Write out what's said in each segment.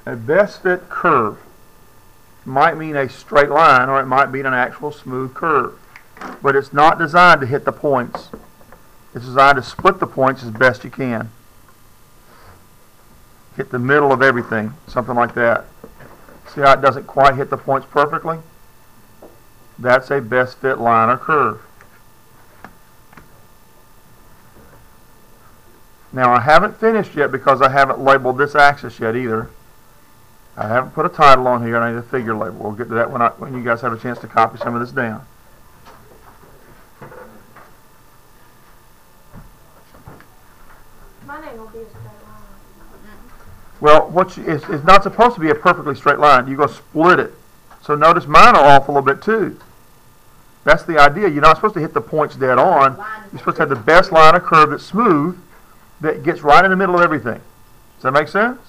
A best fit curve might mean a straight line, or it might mean an actual smooth curve. But it's not designed to hit the points. It's designed to split the points as best you can. Hit the middle of everything, something like that. See how it doesn't quite hit the points perfectly? That's a best fit line or curve. Now I haven't finished yet because I haven't labeled this axis yet either. I haven't put a title on here, and I need a figure label. We'll get to that when you guys have a chance to copy some of this down. Mine ain't gonna be a straight line. Well, it's not supposed to be a perfectly straight line. You're going to split it. So notice mine are off a little bit too. That's the idea. You're not supposed to hit the points dead on. You're supposed to have the best line or curve that's smooth, that gets right in the middle of everything. Does that make sense?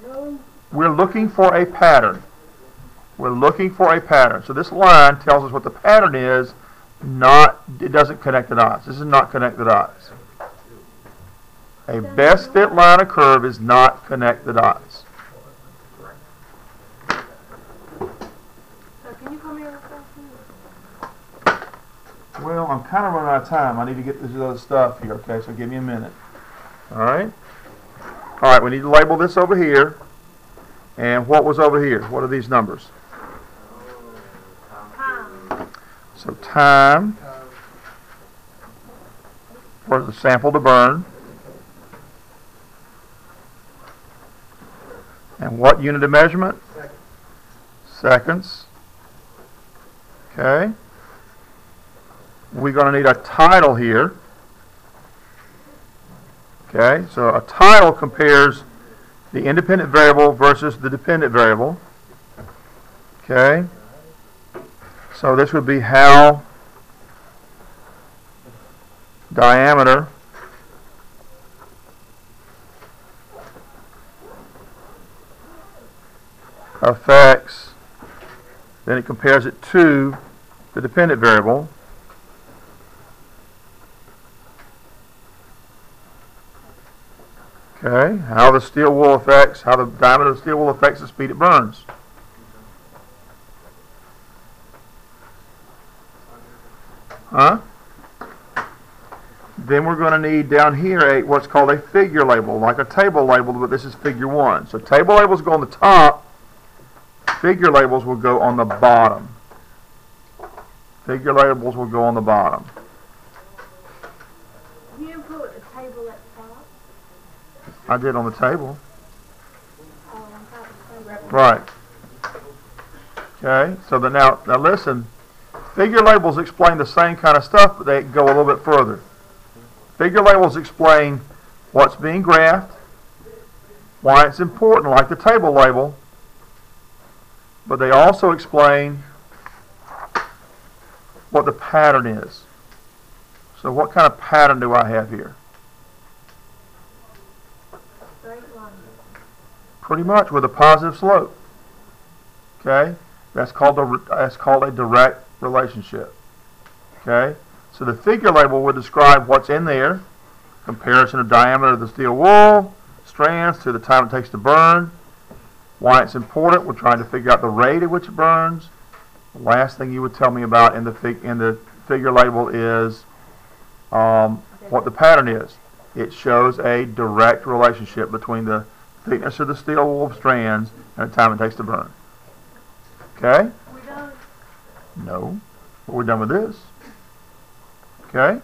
No. We're looking for a pattern. We're looking for a pattern. So this line tells us what the pattern is. It doesn't connect the dots. This is not connect the dots. A best fit line or curve is not connect the dots. So can you come here with us? Well, I'm kind of running out of time. I need to get this other stuff here, okay? So give me a minute. All right? All right, we need to label this over here. And what was over here? What are these numbers? Time. So time for the sample to burn. And what unit of measurement? Seconds. Okay. We're going to need a title here. Okay, so a title compares the independent variable versus the dependent variable. Okay. So this would be how diameter affects, then it compares it to the dependent variable. Okay, how the steel wool affects, how the diameter of the steel wool affects the speed it burns. Then we're going to need down here what's called a figure label, like a table label, but this is figure 1. So table labels go on the top, figure labels will go on the bottom. Figure labels will go on the bottom. You put a table at the top. I did on the table. Oh, on top of the table. Right. Okay, so now listen, figure labels explain the same kind of stuff, but they go a little bit further. Figure labels explain what's being graphed, why it's important, like the table label, but they also explain what the pattern is. So what kind of pattern do I have here? Straight line. Pretty much with a positive slope. Okay, that's called a direct relationship. Okay, so the figure label would describe what's in there, comparison of diameter of the steel wool strands to the time it takes to burn, why it's important. We're trying to figure out the rate at which it burns. The last thing you would tell me about in the figure label is what the pattern is. It shows a direct relationship between the thickness of the steel wool strands and the time it takes to burn. Okay? We done. No. But we're done with this. Okay?